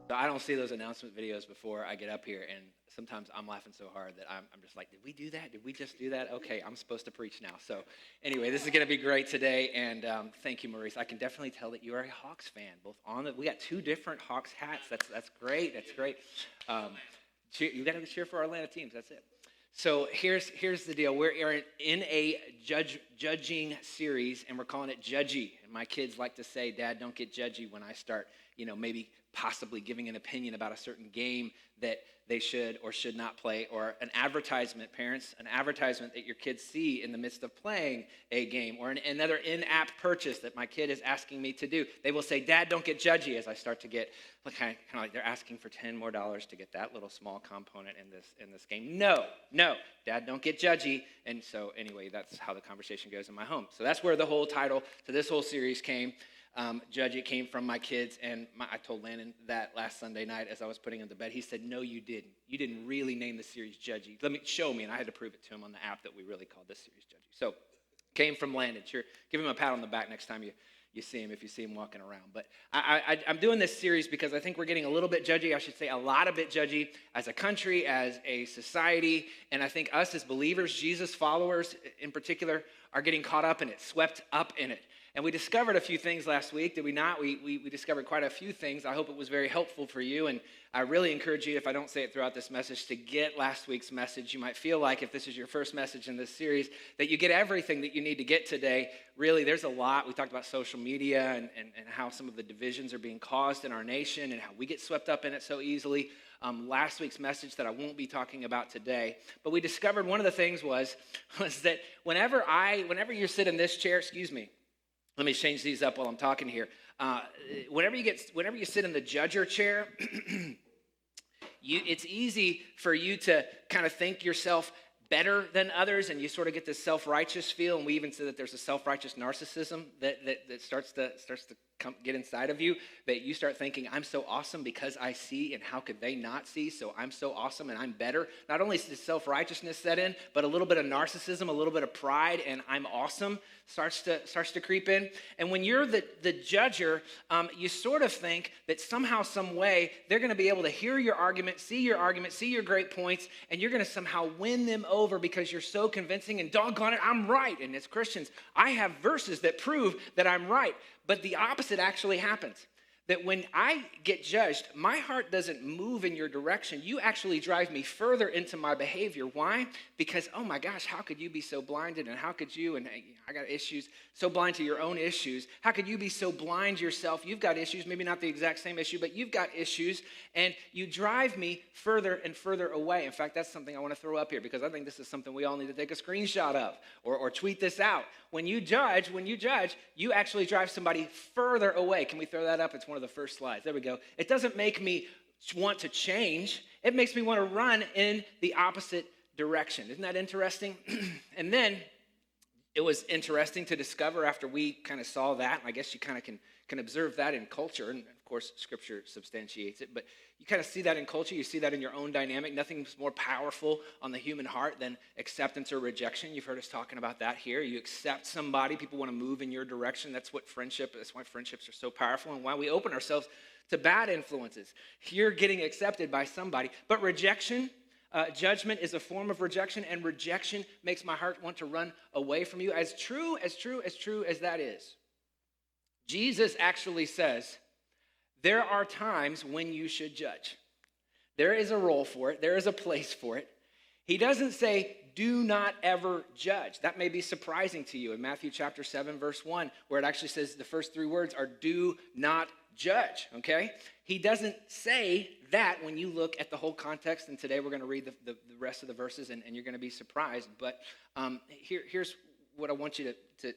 So I don't see those announcement videos before I get up here, and sometimes I'm laughing so hard that I'm just like, did we do that? Did we just do that? Okay, I'm supposed to preach now. So anyway, this is going to be great today, and thank you, Maurice. I can definitely tell that you are a Hawks fan. We got two different Hawks hats. That's great. That's great. You got to cheer for our Atlanta teams. That's it. So here's the deal. We're in a judging series, and we're calling it Judgy. And my kids like to say, Dad, don't get judgy when I start, maybe possibly giving an opinion about a certain game that they should or should not play, or an advertisement, parents, an advertisement that your kids see in the midst of playing a game, or another in-app purchase that my kid is asking me to do. They will say, Dad, don't get judgy, as I start to get kind of like they're asking for $10 more to get that little small component in this game. No, Dad, don't get judgy. And so anyway, that's how the conversation goes in my home. So that's where the whole title to this whole series came. Judgy came from my kids, and I told Landon that last Sunday night as I was putting him to bed. He said, no, you didn't. You didn't really name the series Judgy. Show me, and I had to prove it to him on the app that we really called this series Judgy. So came from Landon. Sure, give him a pat on the back next time you see him, if you see him walking around. But I'm doing this series because I think we're getting a little bit judgy, I should say a lot of bit judgy as a country, as a society, and I think us as believers, Jesus followers in particular, are getting caught up in it, swept up in it. And we discovered a few things last week, did we not? We discovered quite a few things. I hope it was very helpful for you, and I really encourage you, if I don't say it throughout this message, to get last week's message. You might feel like, if this is your first message in this series, that you get everything that you need to get today. Really, there's a lot. We talked about social media and how some of the divisions are being caused in our nation and how we get swept up in it so easily. Last week's message that I won't be talking about today. But we discovered one of the things was that whenever you sit in this chair, let me change these up while I'm talking here. Whenever you sit in the judger chair, it's easy for you to kind of think yourself better than others, and you sort of get this self-righteous feel. And we even say that there's a self-righteous narcissism that starts to get inside of you, that you start thinking, I'm so awesome because I see, and how could they not see? So I'm so awesome and I'm better. Not only does self-righteousness set in, but a little bit of narcissism, a little bit of pride, and I'm awesome starts to creep in. And when you're the judger, you sort of think that somehow, some way, they're going to be able to hear your argument, see your great points, and you're going to somehow win them over because you're so convincing, and doggone it, I'm right. And as Christians, I have verses that prove that I'm right. But the opposite actually happens. That when I get judged, my heart doesn't move in your direction. You actually drive me further into my behavior. Why? Because, oh my gosh, how could you be so blinded? And how could you, and I got issues, so blind to your own issues. How could you be so blind yourself? You've got issues, maybe not the exact same issue, but you've got issues, and you drive me further and further away. In fact, that's something I want to throw up here because I think this is something we all need to take a screenshot of or tweet this out. When you judge, you actually drive somebody further away. Can we throw that up? It's one of the first slides. There we go. It doesn't make me want to change. It makes me want to run in the opposite direction. Isn't that interesting? And then it was interesting to discover after we kind of saw that, and I guess you kind of can observe that in culture, and of course Scripture substantiates it, but you kind of see that in culture, you see that in your own dynamic. Nothing's more powerful on the human heart than acceptance or rejection. You've heard us talking about that here. You accept somebody, people want to move in your direction. That's why friendships are so powerful and why we open ourselves to bad influences. You're getting accepted by somebody, but rejection, judgment is a form of rejection, and rejection makes my heart want to run away from you. As true as that is, Jesus actually says, there are times when you should judge. There is a role for it. There is a place for it. He doesn't say, do not ever judge. That may be surprising to you in Matthew chapter 7, verse 1, where it actually says the first three words are do not judge, okay? He doesn't say that when you look at the whole context, and today we're going to read the rest of the verses, and you're going to be surprised. But here's what I want you to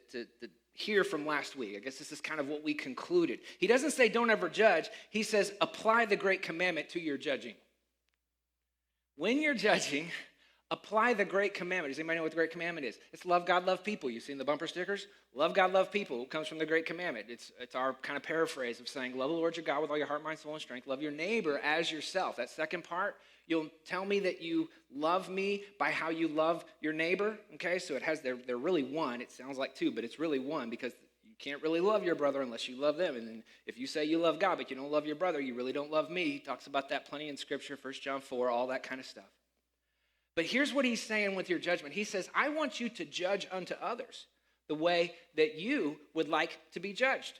hear from last week. I guess this is kind of what we concluded. He doesn't say don't ever judge. He says apply the great commandment to your judging. When you're judging, apply the great commandment. Does anybody know what the great commandment is? It's love God, love people. You've seen the bumper stickers? Love God, love people. It comes from the great commandment. It's our kind of paraphrase of saying love the Lord your God with all your heart, mind, soul, and strength. Love your neighbor as yourself. That second part, you'll tell me that you love me by how you love your neighbor. Okay, so it has, they're really one. It sounds like two, but it's really one because you can't really love your brother unless you love them. And then if you say you love God, but you don't love your brother, you really don't love me. He talks about that plenty in Scripture, 1 John 4, all that kind of stuff. But here's what he's saying with your judgment. He says, I want you to judge unto others the way that you would like to be judged.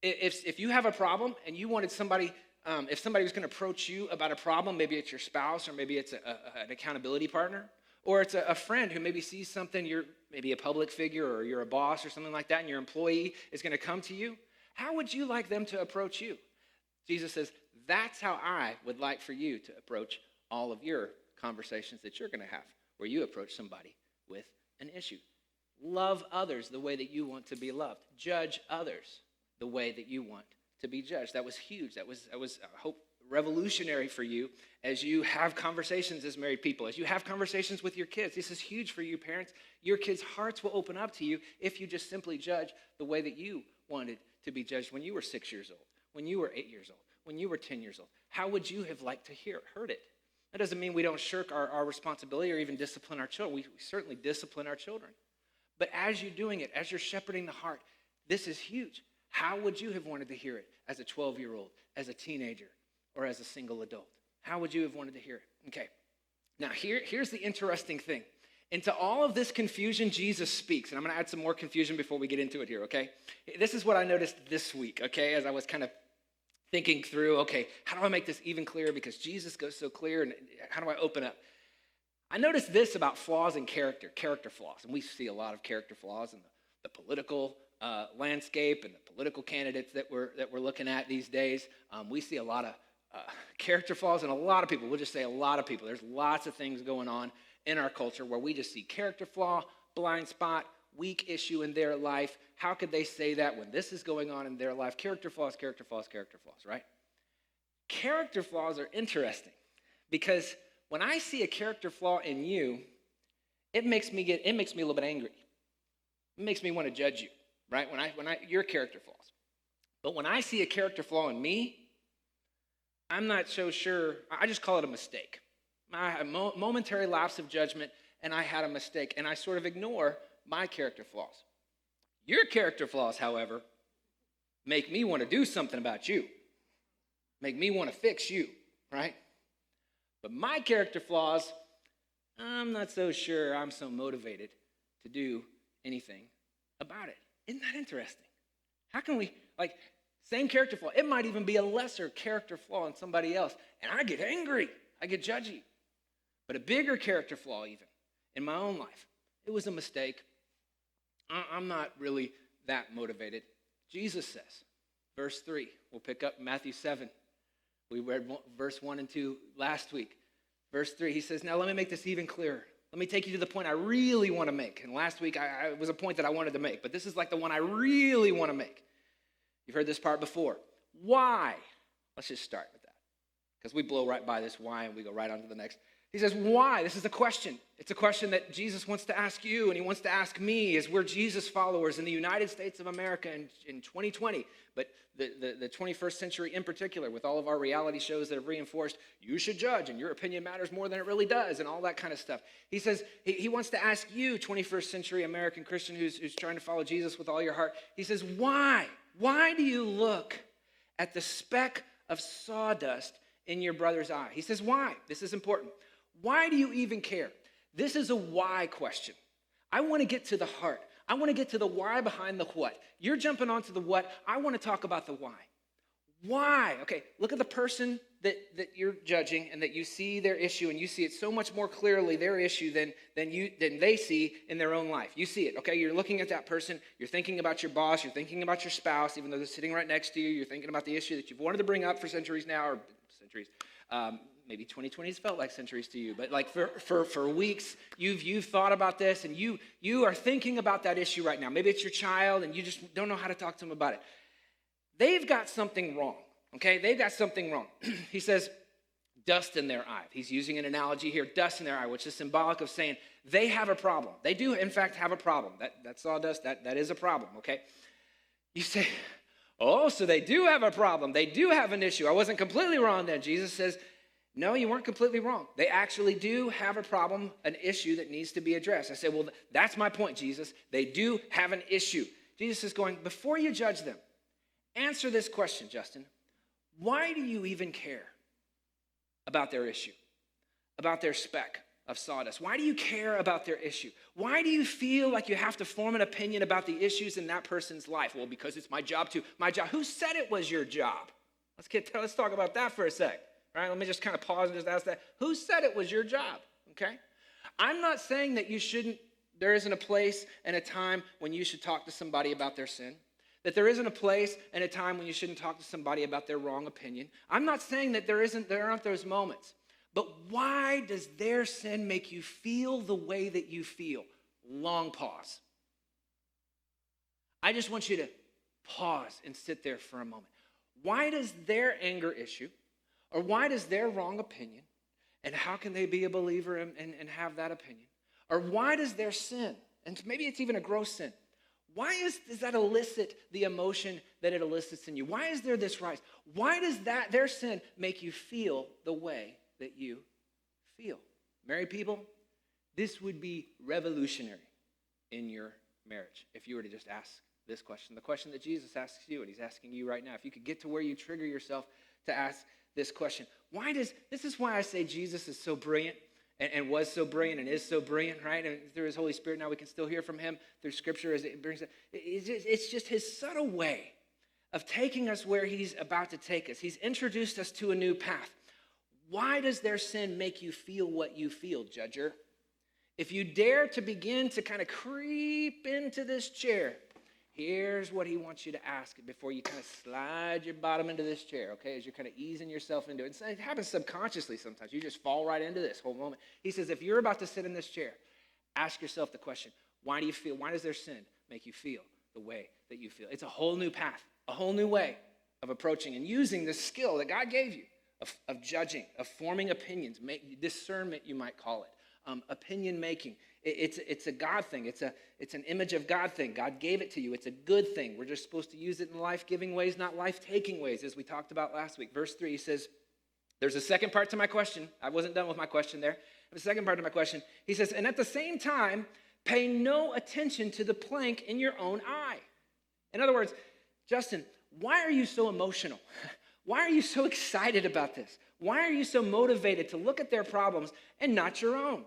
If you have a problem and you wanted somebody, if somebody was going to approach you about a problem, maybe it's your spouse or maybe it's an accountability partner, or it's a friend who maybe sees something, you're maybe a public figure or you're a boss or something like that, and your employee is going to come to you, how would you like them to approach you? Jesus says, that's how I would like for you to approach all of your conversations that you're going to have, where you approach somebody with an issue. Love others the way that you want to be loved. Judge others the way that you want to be judged. That was huge. That was I hope, revolutionary for you as you have conversations as married people, as you have conversations with your kids. This is huge for you parents. Your kids' hearts will open up to you if you just simply judge the way that you wanted to be judged when you were 6 years old, when you were 8 years old, when you were 10 years old. How would you have liked to heard it? That doesn't mean we don't shirk our responsibility or even discipline our children. We certainly discipline our children. But as you're doing it, as you're shepherding the heart, this is huge. How would you have wanted to hear it as a 12-year-old, as a teenager, or as a single adult? How would you have wanted to hear it? Okay. Now, here's the interesting thing. Into all of this confusion, Jesus speaks. And I'm going to add some more confusion before we get into it here, okay? This is what I noticed this week, okay, as I was kind of thinking through, okay, how do I make this even clearer? Because Jesus goes so clear, and how do I open up? I noticed this about flaws in character flaws. And we see a lot of character flaws in the political landscape and the political candidates that we're looking at these days. We see a lot of character flaws in a lot of people. We'll just say a lot of people. There's lots of things going on in our culture where we just see character flaw, blind spot, weak issue in their life. How could they say that when this is going on in their life? Character flaws, right? Character flaws are interesting because when I see a character flaw in you, it makes me a little bit angry. It makes me want to judge you, right? Your character flaws. But when I see a character flaw in me, I'm not so sure. I just call it a mistake. I have a momentary lapse of judgment, and I had a mistake, and I sort of ignore my character flaws. Your character flaws, however, make me want to do something about you, make me want to fix you, right? But my character flaws, I'm not so sure I'm so motivated to do anything about it. Isn't that interesting? How can we, same character flaw. It might even be a lesser character flaw in somebody else. And I get angry. I get judgy. But a bigger character flaw even in my own life. It was a mistake. I'm not really that motivated. Jesus says, verse 3. We'll pick up Matthew 7. We read verse 1 and 2 last week. Verse 3, he says, now let me make this even clearer. Let me take you to the point I really want to make. And last week, it was a point that I wanted to make. But this is like the one I really want to make. You've heard this part before. Why? Let's just start with that. Because we blow right by this why and we go right on to the next. He says, why? This is a question. It's a question that Jesus wants to ask you and he wants to ask me as we're Jesus followers in the United States of America in 2020. But the 21st century in particular, with all of our reality shows that have reinforced you should judge and your opinion matters more than it really does and all that kind of stuff. He says he wants to ask you, 21st century American Christian who's trying to follow Jesus with all your heart. He says, why? Why do you look at the speck of sawdust in your brother's eye? He says, why? This is important. Why do you even care? This is a why question. I want to get to the heart. I want to get to the why behind the what. You're jumping onto the what. I want to talk about the why. Why? Okay, look at the person that you're judging and that you see their issue and you see it so much more clearly, their issue, than they see in their own life. You see it, okay? You're looking at that person. You're thinking about your boss. You're thinking about your spouse, even though they're sitting right next to you. You're thinking about the issue that you've wanted to bring up for centuries now, or centuries. Maybe 2020 has felt like centuries to you, but like for weeks, you've thought about this and you are thinking about that issue right now. Maybe it's your child and you just don't know how to talk to them about it. They've got something wrong, okay? They've got something wrong. He says, dust in their eye. He's using an analogy here, dust in their eye, which is symbolic of saying they have a problem. They do, in fact, have a problem. That sawdust, that is a problem, okay? You say, oh, so they do have a problem. They do have an issue. I wasn't completely wrong then. Jesus says, no, you weren't completely wrong. They actually do have a problem, an issue that needs to be addressed. I say, well, that's my point, Jesus. They do have an issue. Jesus is going, before you judge them, answer this question, Justin. Why do you even care about their issue, about their speck of sawdust? Why do you care about their issue? Why do you feel like you have to form an opinion about the issues in that person's life? Well, because it's my job to. My job. Who said it was your job? Let's talk about that for a sec. All right, let me just kind of pause and just ask that. Who said it was your job? Okay? I'm not saying that there isn't a place and a time when you should talk to somebody about their sin, that there isn't a place and a time when you shouldn't talk to somebody about their wrong opinion. I'm not saying that there aren't those moments. But why does their sin make you feel the way that you feel? Long pause. I just want you to pause and sit there for a moment. Why does their anger issue, or why does their wrong opinion, and how can they be a believer and have that opinion? Or why does their sin, and maybe it's even a gross sin, why does that elicit the emotion that it elicits in you? Why is there this rise? Why does their sin make you feel the way that you feel? Married people, this would be revolutionary in your marriage if you were to just ask this question, the question that Jesus asks you, and he's asking you right now. If you could get to where you trigger yourself to ask this question. This is why I say Jesus is so brilliant and was so brilliant and is so brilliant, right? And through his Holy Spirit now we can still hear from him through Scripture as it brings it. It's just his subtle way of taking us where he's about to take us. He's introduced us to a new path. Why does their sin make you feel what you feel, judger? If you dare to begin to kind of creep into this chair, here's what he wants you to ask before you kind of slide your bottom into this chair, okay, as you're kind of easing yourself into it. It happens subconsciously sometimes. You just fall right into this whole moment. He says, if you're about to sit in this chair, ask yourself the question, why does their sin make you feel the way that you feel? It's a whole new path, a whole new way of approaching and using the skill that God gave you of judging, of forming opinions, discernment you might call it, opinion making. It's a God thing. It's an image of God thing. God gave it to you. It's a good thing. We're just supposed to use it in life-giving ways, not life-taking ways, as we talked about last week. Verse 3 says, there's a second part to my question. I wasn't done with my question there. The second part of my question, he says, and at the same time, pay no attention to the plank in your own eye. In other words, Justin, why are you so emotional? Why are you so excited about this? Why are you so motivated to look at their problems and not your own?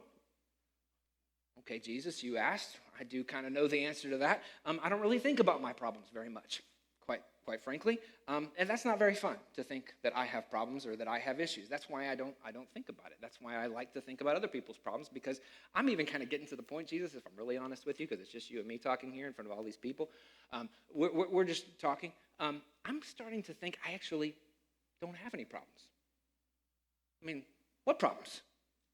Okay, Jesus, you asked. I do kind of know the answer to that. I don't really think about my problems very much, quite frankly. And that's not very fun to think that I have problems or that I have issues. That's why I don't think about it. That's why I like to think about other people's problems, because I'm even kind of getting to the point, Jesus, if I'm really honest with you, because it's just you and me talking here in front of all these people. We're just talking. I'm starting to think I actually don't have any problems. I mean, what problems?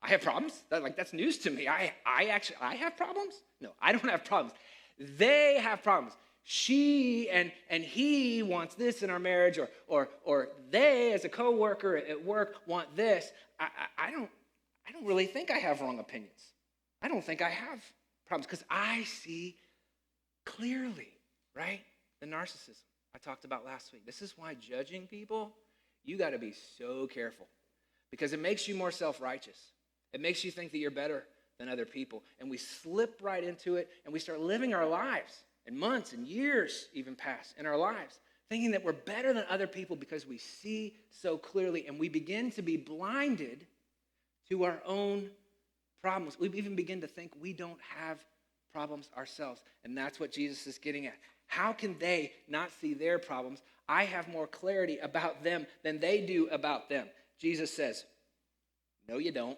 I have problems? That's news to me. I have problems? No, I don't have problems. They have problems. She and he wants this in our marriage, or they as a coworker at work want this. I don't really think I have wrong opinions. I don't think I have problems because I see clearly, right? The narcissism I talked about last week. This is why judging people, you got to be so careful because it makes you more self-righteous. It makes you think that you're better than other people. And we slip right into it and we start living our lives. And months and years even pass in our lives, thinking that we're better than other people because we see so clearly. And we begin to be blinded to our own problems. We even begin to think we don't have problems ourselves. And that's what Jesus is getting at. How can they not see their problems? I have more clarity about them than they do about them. Jesus says, no, you don't.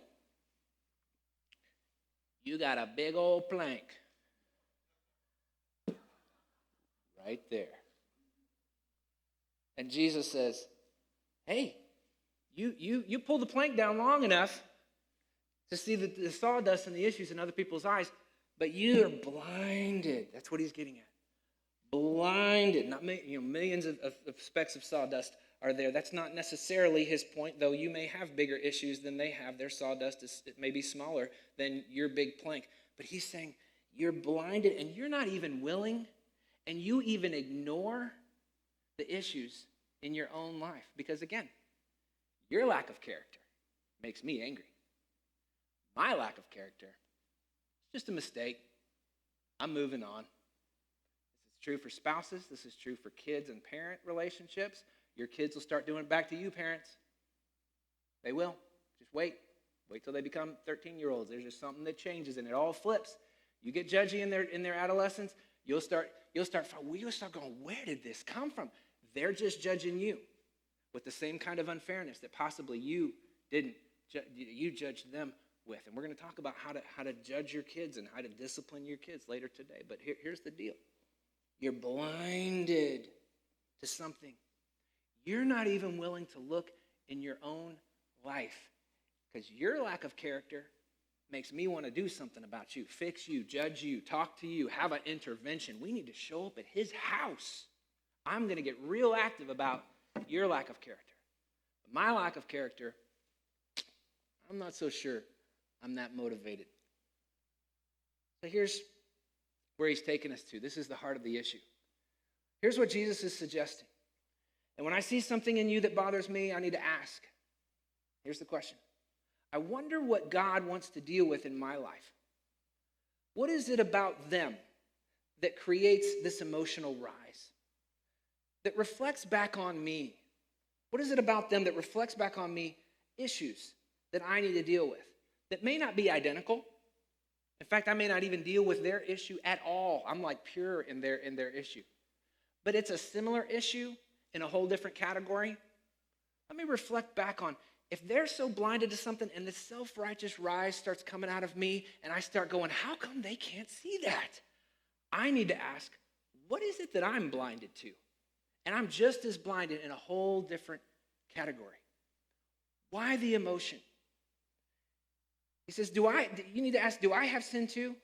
You got a big old plank right there. And Jesus says, hey, you pull the plank down long enough to see the sawdust and the issues in other people's eyes, but you're blinded. That's what he's getting at. Blinded. Not millions of specks of sawdust are there. That's not necessarily his point, though you may have bigger issues than they have. Their sawdust it may be smaller than your big plank. But he's saying you're blinded and you're not even willing, and you even ignore the issues in your own life. Because again, your lack of character makes me angry. My lack of character is just a mistake. I'm moving on. It's true for spouses. This is true for kids and parent relationships. Your kids will start doing it back to you, parents. They will. Just wait. Wait till they become 13-year-olds. There's just something that changes, and it all flips. You get judgy in their adolescence, you'll start going, where did this come from? They're just judging you with the same kind of unfairness that possibly you judged them with. And we're going to talk about how to judge your kids and how to discipline your kids later today. But here's the deal. You're blinded to something. You're not even willing to look in your own life because your lack of character makes me want to do something about you, fix you, judge you, talk to you, have an intervention. We need to show up at his house. I'm going to get real active about your lack of character. But my lack of character, I'm not so sure I'm that motivated. So here's where he's taking us to. This is the heart of the issue. Here's what Jesus is suggesting. And when I see something in you that bothers me, I need to ask. Here's the question. I wonder what God wants to deal with in my life. What is it about them that creates this emotional rise? That reflects back on me? What is it about them that reflects back on me issues that I need to deal with? That may not be identical. In fact, I may not even deal with their issue at all. I'm like pure in their issue. But it's a similar issue in a whole different category. Let me reflect back on if they're so blinded to something and the self-righteous rise starts coming out of me and I start going, how come they can't see that? I need to ask, what is it that I'm blinded to? And I'm just as blinded in a whole different category. Why the emotion? He says, you need to ask, do I have sin too?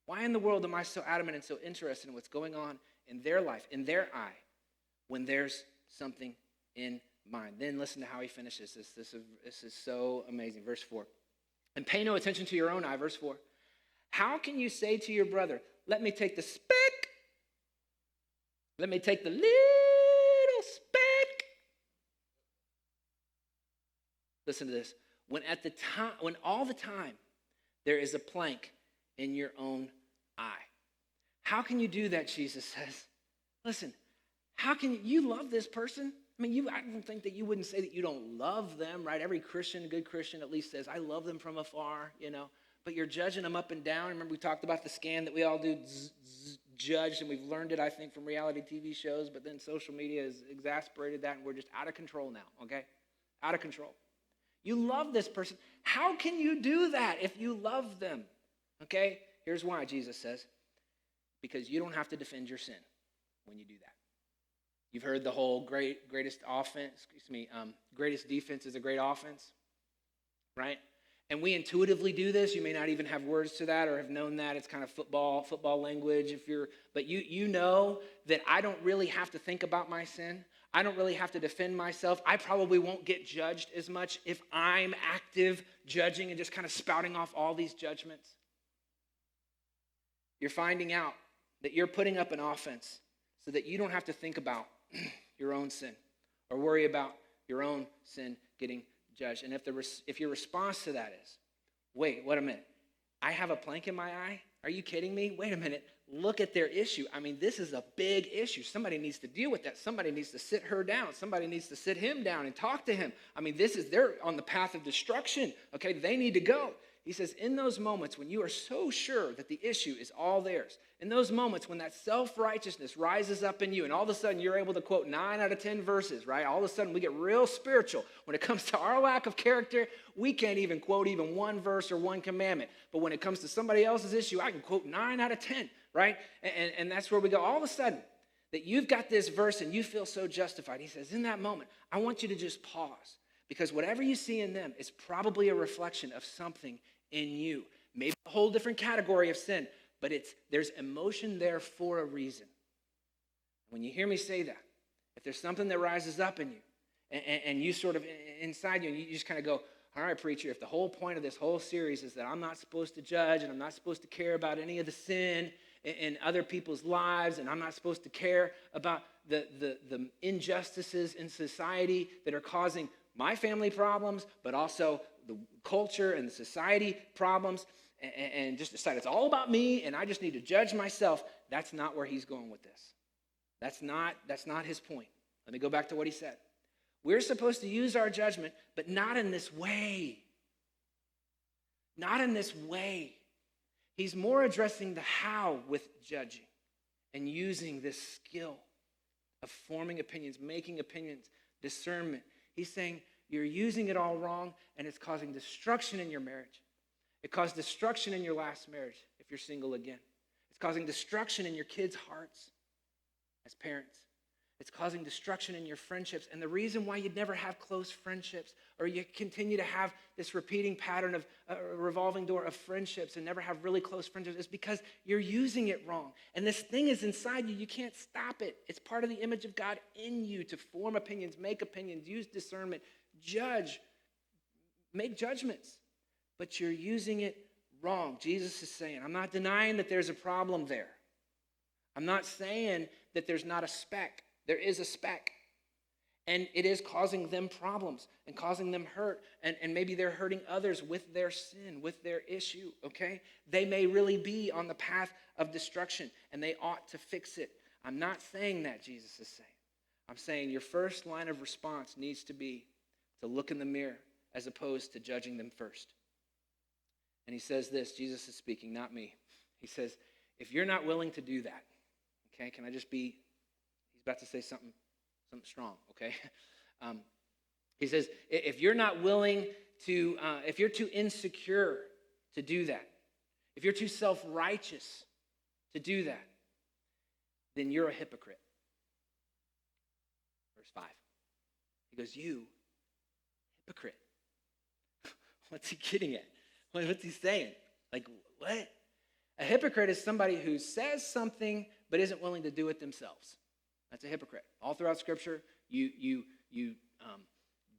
Why in the world am I so adamant and so interested in what's going on in their life, in their eye, when there's something in mine? Then listen to how he finishes this. This is so amazing. Verse 4. And pay no attention to your own eye. Verse 4. How can you say to your brother, let me take the speck? Let me take the little speck. Listen to this. When all the time there is a plank in your own eye. How can you do that, Jesus says? Listen, how can you love this person? I mean, I don't think that you wouldn't say that you don't love them, right? Every Christian, good Christian at least says, I love them from afar, But you're judging them up and down. Remember we talked about the scan that we all do, judged, and we've learned it, I think, from reality TV shows, but then social media has exasperated that, and we're just out of control now, okay? Out of control. You love this person. How can you do that if you love them? Okay? Here's why, Jesus says. Because you don't have to defend your sin when you do that. You've heard the whole greatest defense is a great offense, right? And we intuitively do this. You may not even have words to that or have known that. It's kind of football language. But you know that I don't really have to think about my sin. I don't really have to defend myself. I probably won't get judged as much if I'm active judging and just kind of spouting off all these judgments. You're finding out that you're putting up an offense so that you don't have to think about your own sin or worry about your own sin getting judged. And if your response to that is, wait a minute, I have a plank in my eye? Are you kidding me? Wait a minute. Look at their issue. I mean, this is a big issue. Somebody needs to deal with that. Somebody needs to sit her down. Somebody needs to sit him down and talk to him. I mean, they're on the path of destruction. Okay, they need to go. He says, in those moments when you are so sure that the issue is all theirs, in those moments when that self-righteousness rises up in you, and all of a sudden you're able to quote 9 out of 10 verses, right? All of a sudden we get real spiritual. When it comes to our lack of character, we can't even quote even one verse or one commandment. But when it comes to somebody else's issue, I can quote 9 out of 10, right? And that's where we go. All of a sudden, that you've got this verse and you feel so justified. He says, in that moment, I want you to just pause. Because whatever you see in them is probably a reflection of something in you. Maybe a whole different category of sin, but there's emotion there for a reason. When you hear me say that, if there's something that rises up in you, and you sort of inside you, and you just kind of go, all right, preacher, if the whole point of this whole series is that I'm not supposed to judge, and I'm not supposed to care about any of the sin in other people's lives, and I'm not supposed to care about the injustices in society that are causing my family problems, but also the culture and the society problems, and just decide it's all about me and I just need to judge myself. That's not where he's going with this. That's not his point. Let me go back to what he said. We're supposed to use our judgment, but not in this way. Not in this way. He's more addressing the how with judging and using this skill of forming opinions, making opinions, discernment. He's saying you're using it all wrong and it's causing destruction in your marriage. It caused destruction in your last marriage if you're single again. It's causing destruction in your kids' hearts as parents. It's causing destruction in your friendships. And the reason why you'd never have close friendships or you continue to have this repeating pattern of a revolving door of friendships and never have really close friendships is because you're using it wrong. And this thing is inside you. You can't stop it. It's part of the image of God in you to form opinions, make opinions, use discernment, judge, make judgments. But you're using it wrong. Jesus is saying, I'm not denying that there's a problem there. I'm not saying that there's not a speck. There is a speck. And it is causing them problems and causing them hurt. And maybe they're hurting others with their sin, with their issue, okay? They may really be on the path of destruction and they ought to fix it. I'm not saying that, Jesus is saying. I'm saying your first line of response needs to be to look in the mirror as opposed to judging them first. And he says this, Jesus is speaking, not me. He says, if you're not willing to do that, okay, can I just be, he's about to say something strong, okay? He says, if you're not willing to, if you're too insecure to do that, if you're too self-righteous to do that, then you're a hypocrite. Verse 5. He goes, you, hypocrite. What's he getting at? What's he saying? Like, what? A hypocrite is somebody who says something but isn't willing to do it themselves. That's a hypocrite. All throughout Scripture, you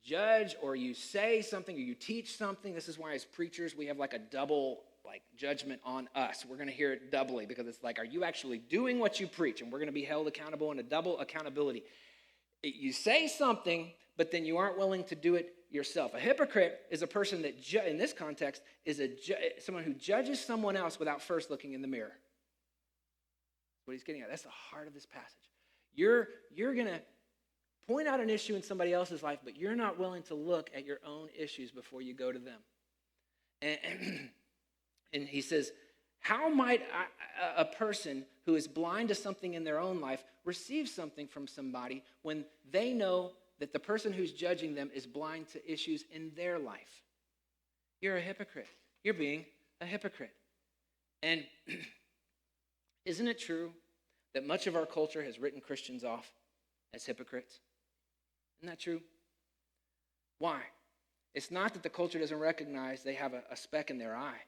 judge or you say something or you teach something. This is why as preachers we have like a double judgment on us. We're going to hear it doubly because it's like, are you actually doing what you preach? And we're going to be held accountable in a double accountability. You say something, but then you aren't willing to do it yourself. A hypocrite is a person that, in this context, is someone who judges someone else without first looking in the mirror. That's what he's getting at. That's the heart of this passage. You're going to point out an issue in somebody else's life, but you're not willing to look at your own issues before you go to them. And he says, how might a person who is blind to something in their own life receive something from somebody when they know that the person who's judging them is blind to issues in their life? You're a hypocrite. You're being a hypocrite. And isn't it true that much of our culture has written Christians off as hypocrites? Isn't that true? Why? It's not that the culture doesn't recognize they have a speck in their eye.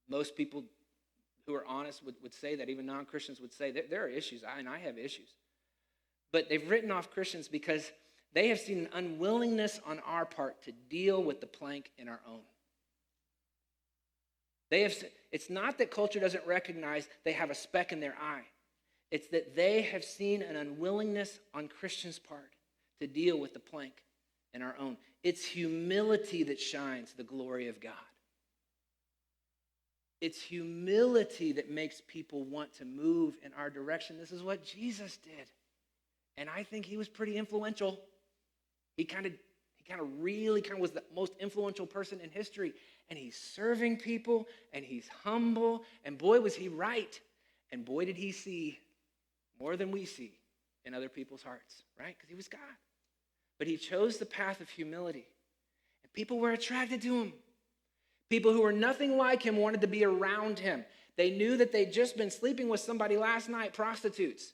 Most people who are honest would say that. Even non-Christians would say that there are issues, and I have issues. But they've written off Christians because they have seen an unwillingness on our part to deal with the plank in our own. It's not that culture doesn't recognize they have a speck in their eye. It's that they have seen an unwillingness on Christians' part to deal with the plank in our own. It's humility that shines the glory of God. It's humility that makes people want to move in our direction. This is what Jesus did. And I think he was pretty influential. He really was the most influential person in history. And he's serving people, and he's humble, and boy, was he right. And boy, did he see more than we see in other people's hearts, right? Because he was God. But he chose the path of humility. And people were attracted to him. People who were nothing like him wanted to be around him. They knew that they'd just been sleeping with somebody last night, prostitutes.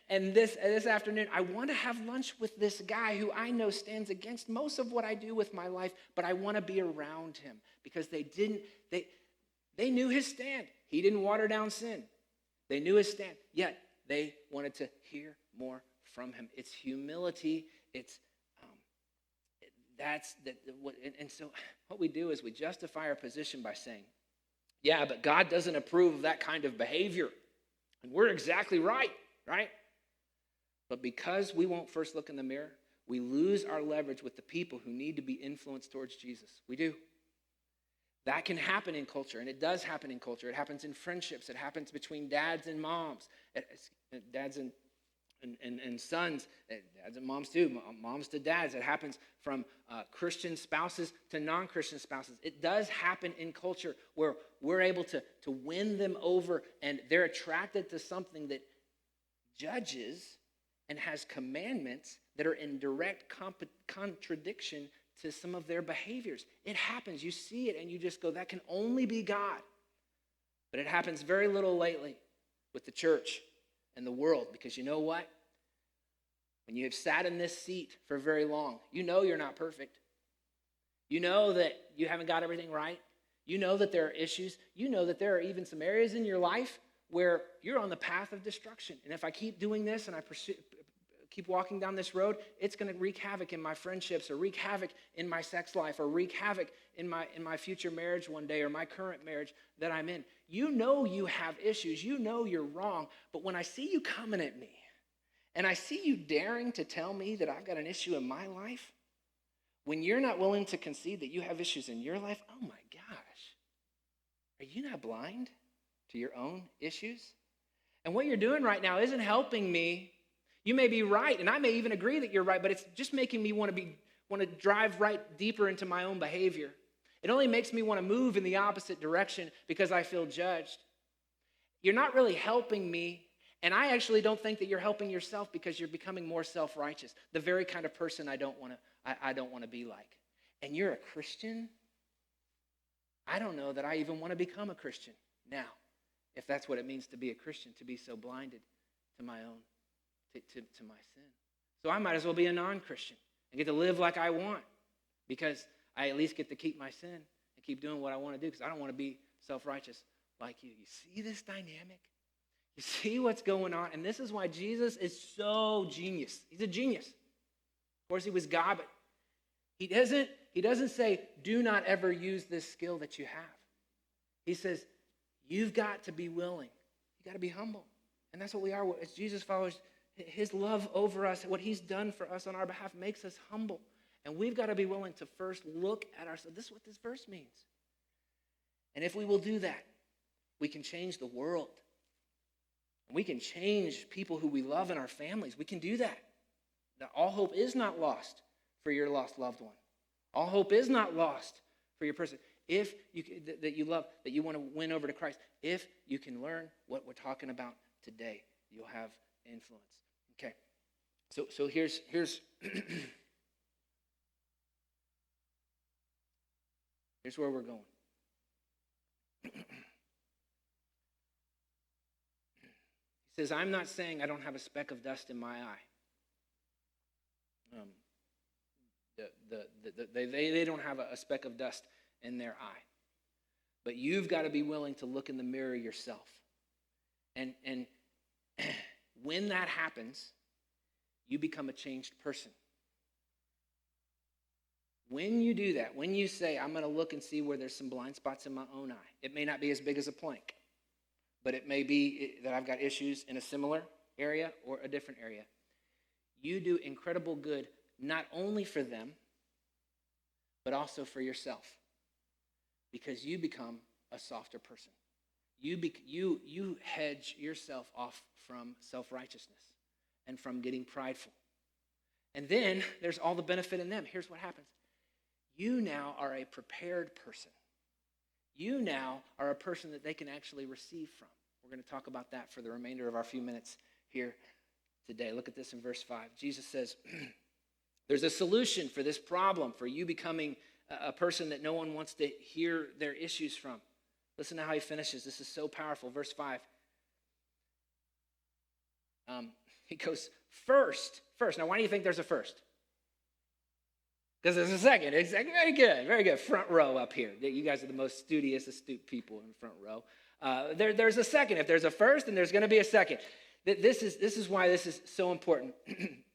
And this afternoon, I want to have lunch with this guy who I know stands against most of what I do with my life, but I want to be around him because they knew his stand. He didn't water down sin. They knew his stand, yet they wanted to hear more from him. It's humility. And so what we do is we justify our position by saying, yeah, but God doesn't approve of that kind of behavior. And we're exactly right? But because we won't first look in the mirror, we lose our leverage with the people who need to be influenced towards Jesus. We do. That can happen in culture, and it does happen in culture. It happens in friendships. It happens between dads and moms, dads and sons, dads and moms too, moms to dads. It happens from Christian spouses to non-Christian spouses. It does happen in culture where we're able to win them over, and they're attracted to something that judges and has commandments that are in direct contradiction to some of their behaviors. It happens. You see it and you just go, that can only be God. But it happens very little lately with the church and the world, because you know what? When you have sat in this seat for very long, you know you're not perfect. You know that you haven't got everything right. You know that there are issues. You know that there are even some areas in your life where you're on the path of destruction. And if I keep doing this and I keep walking down this road, it's going to wreak havoc in my friendships, or wreak havoc in my sex life, or wreak havoc in my future marriage one day, or my current marriage that I'm in. You know you have issues. You know you're wrong. But when I see you coming at me, and I see you daring to tell me that I've got an issue in my life, when you're not willing to concede that you have issues in your life, oh my gosh, are you not blind to your own issues? And what you're doing right now isn't helping me. You may be right, and I may even agree that you're right, but it's just making me want to drive right deeper into my own behavior. It only makes me want to move in the opposite direction because I feel judged. You're not really helping me, and I actually don't think that you're helping yourself, because you're becoming more self-righteous, the very kind of person I don't want to be like. And you're a Christian? I don't know that I even want to become a Christian now, if that's what it means to be a Christian, to be so blinded to my own, to my sin. So I might as well be a non-Christian and get to live like I want, because I at least get to keep my sin and keep doing what I want to do, because I don't want to be self-righteous like you. You see this dynamic? You see what's going on? And this is why Jesus is so genius. He's a genius. Of course, he was God, but he doesn't say, do not ever use this skill that you have. He says, you've got to be willing. You got to be humble. And that's what we are. As Jesus followers, his love over us, what he's done for us on our behalf, makes us humble. And we've got to be willing to first look at ourselves. This is what this verse means. And if we will do that, we can change the world. And we can change people who we love in our families. We can do that. Now, all hope is not lost for your lost loved one. All hope is not lost for your person that you love, that you want to win over to Christ. If you can learn what we're talking about today, you'll have influence. Okay. So here's here's where we're going. He says, I'm not saying I don't have a speck of dust in my eye. They don't have a speck of dust in their eye. But you've got to be willing to look in the mirror yourself. And when that happens, you become a changed person. When you do that, when you say, I'm going to look and see where there's some blind spots in my own eye, it may not be as big as a plank, but it may be that I've got issues in a similar area or a different area. You do incredible good, not only for them, but also for yourself, because you become a softer person. You hedge yourself off from self-righteousness and from getting prideful. And then there's all the benefit in them. Here's what happens. You now are a prepared person. You now are a person that they can actually receive from. We're going to talk about that for the remainder of our few minutes here today. Look at this in verse 5. Jesus says, there's a solution for this problem, for you becoming a person that no one wants to hear their issues from. Listen to how he finishes. This is so powerful. Verse 5. He goes, first. Now, why do you think there's a first? Because there's a second. It's very good, very good. Front row up here. You guys are the most studious, astute people in the front row. There's a second. If there's a first, then there's going to be a second. This is why this is so important.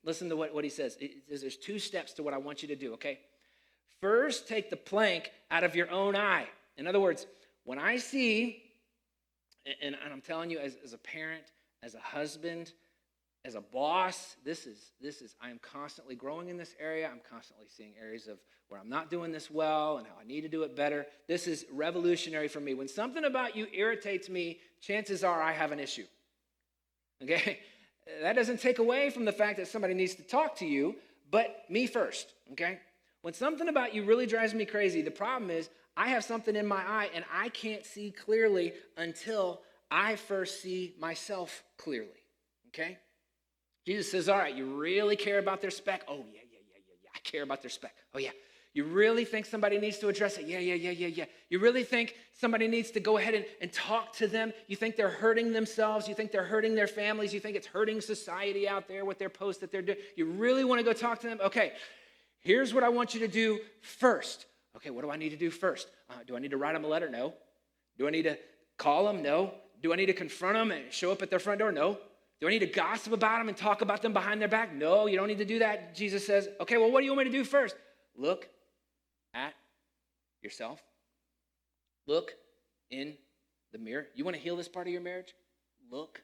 Listen to what he says. There's 2 steps to what I want you to do, okay? First, take the plank out of your own eye. In other words, when I see, and I'm telling you as a parent, as a husband, as a boss, I am constantly growing in this area. I'm constantly seeing areas of where I'm not doing this well and how I need to do it better. This is revolutionary for me. When something about you irritates me, chances are I have an issue. Okay? That doesn't take away from the fact that somebody needs to talk to you, but me first, okay? When something about you really drives me crazy, the problem is I have something in my eye and I can't see clearly until I first see myself clearly, okay? Jesus says, all right, you really care about their speck? Oh, yeah. I care about their speck. Oh, yeah. You really think somebody needs to address it? Yeah. You really think somebody needs to go ahead and talk to them? You think they're hurting themselves? You think they're hurting their families? You think it's hurting society out there with their posts that they're doing? You really want to go talk to them? Okay, here's what I want you to do first. Okay, what do I need to do first? Do I need to write them a letter? No. Do I need to call them? No. Do I need to confront them and show up at their front door? No. Do I need to gossip about them and talk about them behind their back? No, you don't need to do that. Jesus says, okay, well, what do you want me to do first? Look at yourself. Look in the mirror. You want to heal this part of your marriage? Look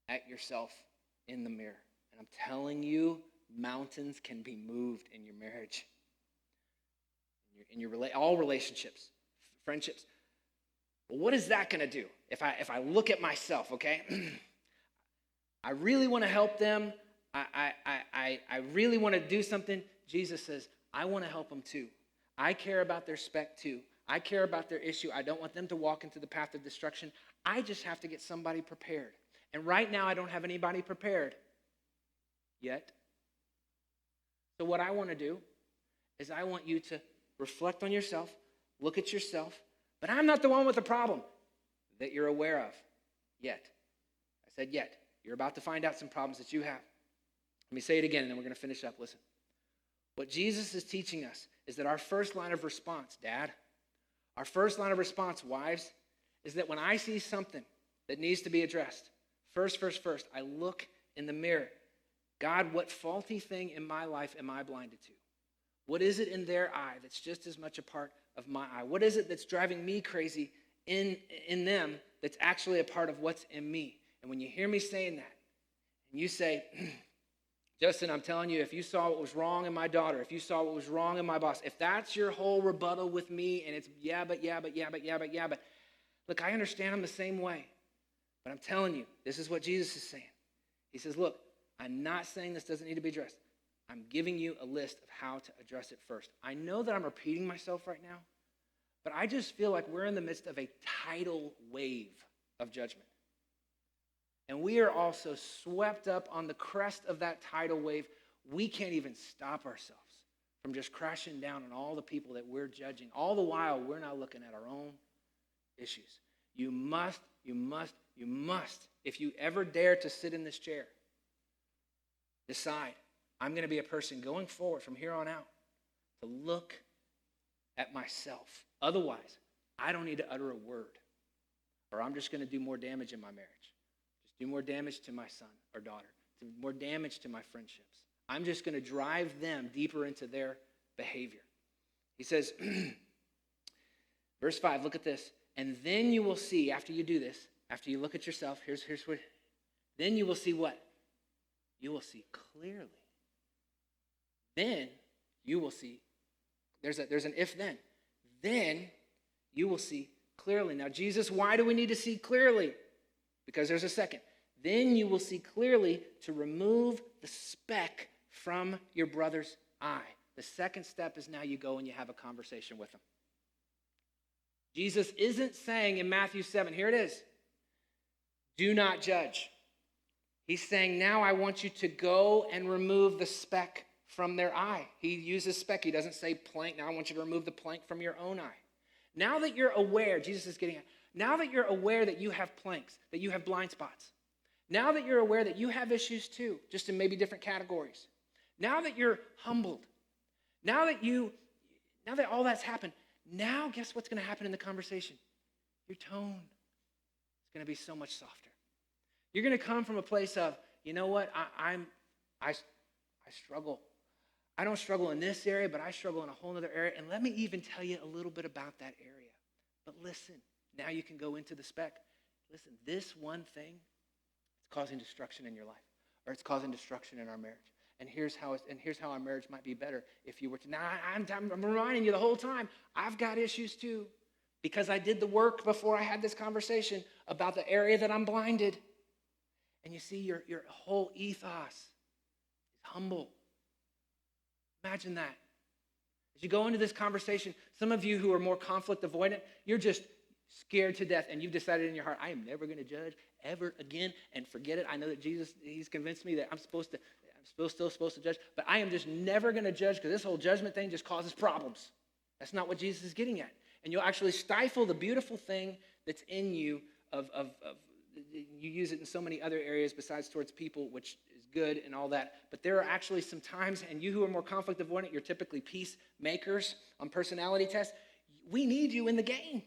at yourself in the mirror. And I'm telling you, mountains can be moved in your marriage, all relationships, friendships. Well, what is that going to do if I look at myself? Okay, I really want to help them. I really want to do something. Jesus says, I want to help them too. I care about their speck too. I care about their issue. I don't want them to walk into the path of destruction. I just have to get somebody prepared. And right now, I don't have anybody prepared yet. So what I want to do is I want you to reflect on yourself, look at yourself, but I'm not the one with the problem that you're aware of yet. I said yet. You're about to find out some problems that you have. Let me say it again, and then we're going to finish up. Listen. What Jesus is teaching us is that our first line of response, Dad, our first line of response, wives, is that when I see something that needs to be addressed, first, I look in the mirror. God, what faulty thing in my life am I blinded to? What is it in their eye that's just as much a part of my eye? What is it that's driving me crazy in them that's actually a part of what's in me? And when you hear me saying that, and you say, Justin, I'm telling you, if you saw what was wrong in my daughter, if you saw what was wrong in my boss, if that's your whole rebuttal with me, and it's but, look, I understand I'm the same way. But I'm telling you, this is what Jesus is saying. He says, look, I'm not saying this doesn't need to be addressed. I'm giving you a list of how to address it first. I know that I'm repeating myself right now, but I just feel like we're in the midst of a tidal wave of judgment. And we are also swept up on the crest of that tidal wave. We can't even stop ourselves from just crashing down on all the people that we're judging. All the while, we're not looking at our own issues. You must, if you ever dare to sit in this chair, decide, I'm going to be a person going forward from here on out to look at myself. Otherwise, I don't need to utter a word, or I'm just going to do more damage in my marriage. Do more damage to my son or daughter, do more damage to my friendships. I'm just going to drive them deeper into their behavior. He says, verse 5, look at this. And then you will see, after you do this, after you look at yourself, here's what, then you will see what? You will see clearly. Then you will see, there's an if then. Then you will see clearly. Now, Jesus, why do we need to see clearly? Because there's a second. Then you will see clearly to remove the speck from your brother's eye. The second step is now you go and you have a conversation with him. Jesus isn't saying in Matthew 7, here it is, do not judge. He's saying, now I want you to go and remove the speck from their eye. He uses speck. He doesn't say plank. Now I want you to remove the plank from your own eye. Now that you're aware, Jesus is getting at, now that you're aware that you have planks, that you have blind spots, now that you're aware that you have issues too, just in maybe different categories, now that you're humbled, now that all that's happened, now guess what's going to happen in the conversation? Your tone is going to be so much softer. You're going to come from a place of, you know what, I struggle. I don't struggle in this area, but I struggle in a whole other area. And let me even tell you a little bit about that area. But listen, now you can go into the speck. Listen, this one thing is causing destruction in your life. or it's causing destruction in our marriage. And here's how our marriage might be better if you were to. Now, I'm reminding you the whole time, I've got issues too, because I did the work before I had this conversation about the area that I'm blinded. And you see, your whole ethos is humble. Imagine that. As you go into this conversation, some of you who are more conflict avoidant, you're just scared to death, and you've decided in your heart, I am never going to judge ever again, and forget it. I know that Jesus, he's convinced me that I'm still supposed to judge, but I am just never going to judge because this whole judgment thing just causes problems. That's not what Jesus is getting at. And you'll actually stifle the beautiful thing that's in you of you use it in so many other areas besides towards people, which is good and all that. But there are actually some times, and you who are more conflict avoidant, you're typically peacemakers on personality tests. We need you in the game.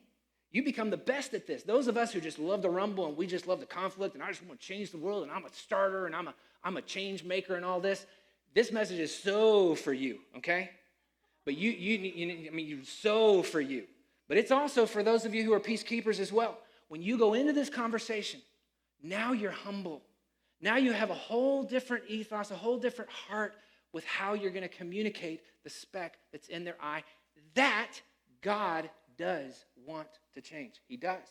You become the best at this. Those of us who just love the rumble and we just love the conflict and I just want to change the world and I'm a starter and I'm a change maker and all this. This message is so for you, okay? But you're so for you. But it's also for those of you who are peacekeepers as well. When you go into this conversation, now you're humble. Now you have a whole different ethos, a whole different heart with how you're going to communicate the speck that's in their eye. That God does want to change. He does.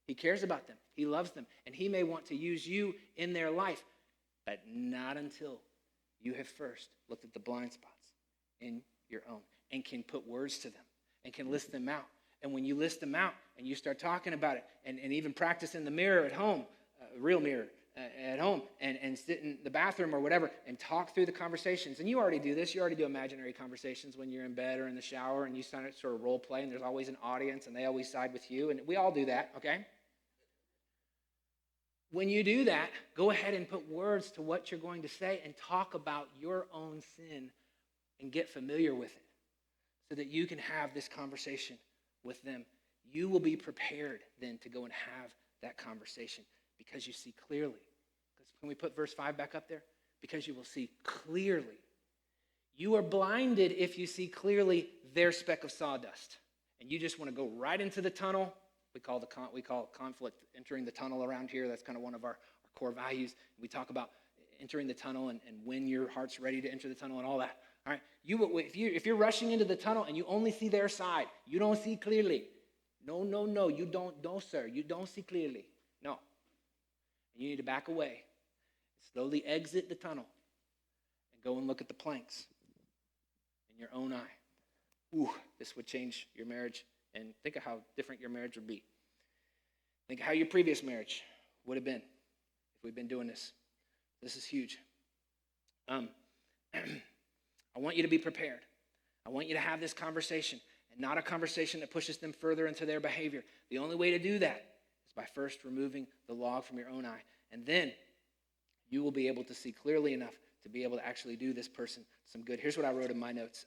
He cares about them. He loves them. And he may want to use you in their life, but not until you have first looked at the blind spots in your own and can put words to them and can list them out. And when you list them out and you start talking about it and even practice in the mirror at home, real mirror at home, and sit in the bathroom or whatever and talk through the conversations. And you already do this. You already do imaginary conversations when you're in bed or in the shower and you sort of role play and there's always an audience and they always side with you. And we all do that, okay? When you do that, go ahead and put words to what you're going to say and talk about your own sin and get familiar with it so that you can have this conversation with them. You will be prepared then to go and have that conversation because you see clearly. Can we put verse 5 back up there? Because you will see clearly. You are blinded if you see clearly their speck of sawdust. And you just want to go right into the tunnel. We call conflict entering the tunnel around here. That's kind of one of our core values. We talk about entering the tunnel and when your heart's ready to enter the tunnel and all that. All right. If you're rushing into the tunnel and you only see their side, you don't see clearly. No, you don't. No, sir. You don't see clearly. No. And you need to back away. Slowly exit the tunnel and go and look at the planks in your own eye. Ooh, this would change your marriage. And think of how different your marriage would be. Think of how your previous marriage would have been if we'd been doing this. This is huge. I want you to be prepared. I want you to have this conversation, and not a conversation that pushes them further into their behavior. The only way to do that is by first removing the log from your own eye. And then you will be able to see clearly enough to be able to actually do this person some good. Here's what I wrote in my notes.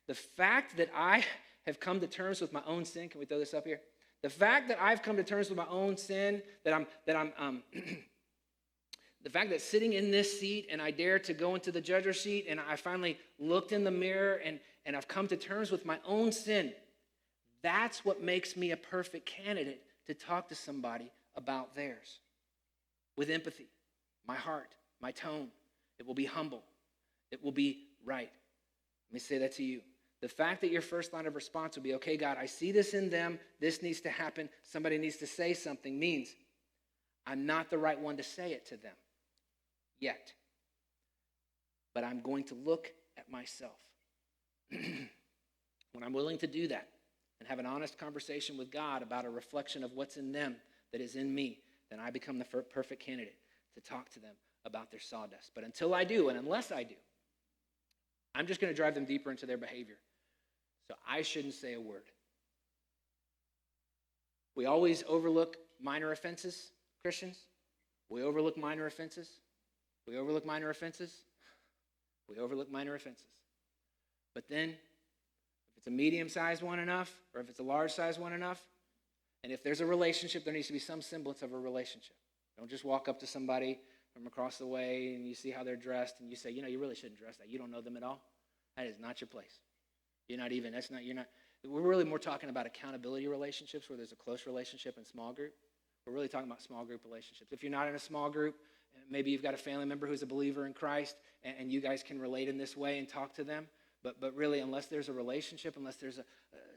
The fact that I have come to terms with my own sin, can we throw this up here? The fact that I've come to terms with my own sin, the fact that sitting in this seat and I dare to go into the judge's seat and I finally looked in the mirror and I've come to terms with my own sin, that's what makes me a perfect candidate to talk to somebody about theirs. With empathy, my heart, my tone. It will be humble. It will be right. Let me say that to you. The fact that your first line of response will be, okay, God, I see this in them. This needs to happen. Somebody needs to say something means I'm not the right one to say it to them yet. But I'm going to look at myself. When I'm willing to do that and have an honest conversation with God about a reflection of what's in them that is in me, then I become the perfect candidate to talk to them about their sawdust. But until I do, and unless I do, I'm just going to drive them deeper into their behavior. So I shouldn't say a word. We always overlook minor offenses, Christians. We overlook minor offenses. We overlook minor offenses. We overlook minor offenses. But then, if it's a medium-sized one enough, or if it's a large-sized one enough, and if there's a relationship, there needs to be some semblance of a relationship. Don't just walk up to somebody from across the way and you see how they're dressed and you say, you really shouldn't dress that. You don't know them at all. That is not your place. We're really more talking about accountability relationships where there's a close relationship in small group. We're really talking about small group relationships. If you're not in a small group Maybe you've got a family member who's a believer in Christ, and you guys can relate in this way and talk to them. But really, unless there's a relationship, unless there's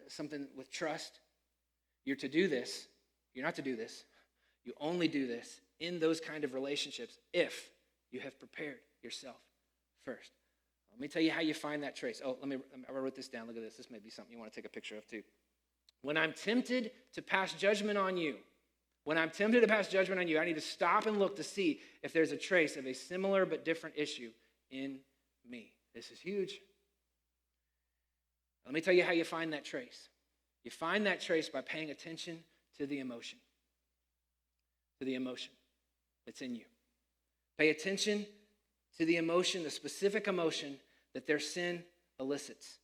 something with trust, you're to do this. You're not to do this. You only do this in those kind of relationships if you have prepared yourself first. Let me tell you how you find that trace. I wrote this down. Look at this. This may be something you want to take a picture of too. When I'm tempted to pass judgment on you, I need to stop and look to see if there's a trace of a similar but different issue in me. This is huge. Let me tell you how you find that trace. You find that trace by paying attention to the emotion. To the emotion that's in you. Pay attention to the emotion, the specific emotion that their sin elicits.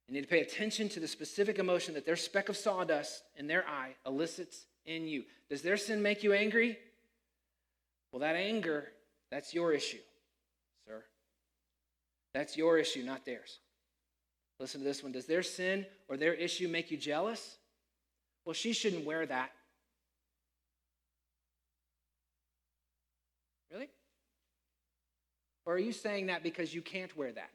You need to pay attention to the specific emotion that their speck of sawdust in their eye elicits in you. Does their sin make you angry? Well, that anger, that's your issue, sir. That's your issue, not theirs. Listen to this one. Does their sin or their issue make you jealous? Well, she shouldn't wear that. Really? Or are you saying that because you can't wear that?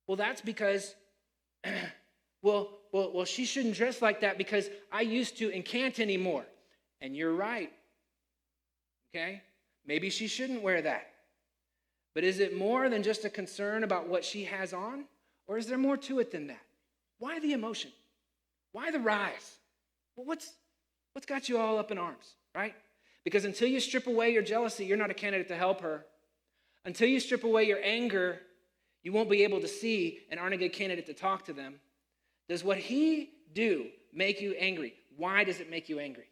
Well, that's because, well, she shouldn't dress like that because I used to and can't anymore. And you're right. Okay? Maybe she shouldn't wear that. But is it more than just a concern about what she has on? Or is there more to it than that? Why the emotion? Why the rise? Well, what's got you all up in arms, right? Because until you strip away your jealousy, you're not a candidate to help her. Until you strip away your anger, you won't be able to see and aren't a good candidate to talk to them. Does what he do make you angry? Why does it make you angry?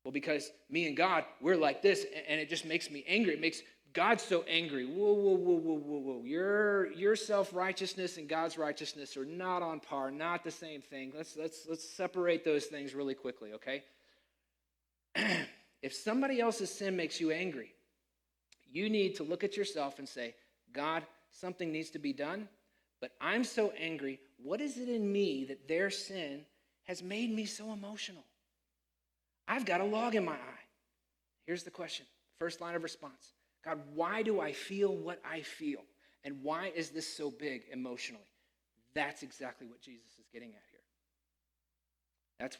Well, because me and God, we're like this, and it just makes me angry. It makes God so angry. Whoa. Your self-righteousness and God's righteousness are not on par, not the same thing. Let's separate those things really quickly, okay? If somebody else's sin makes you angry, you need to look at yourself and say, God, something needs to be done, but I'm so angry. What is it in me that their sin has made me so emotional? I've got a log in my eye. Here's the question. First line of response. God, why do I feel what I feel? And why is this so big emotionally? That's exactly what Jesus is getting at here. That's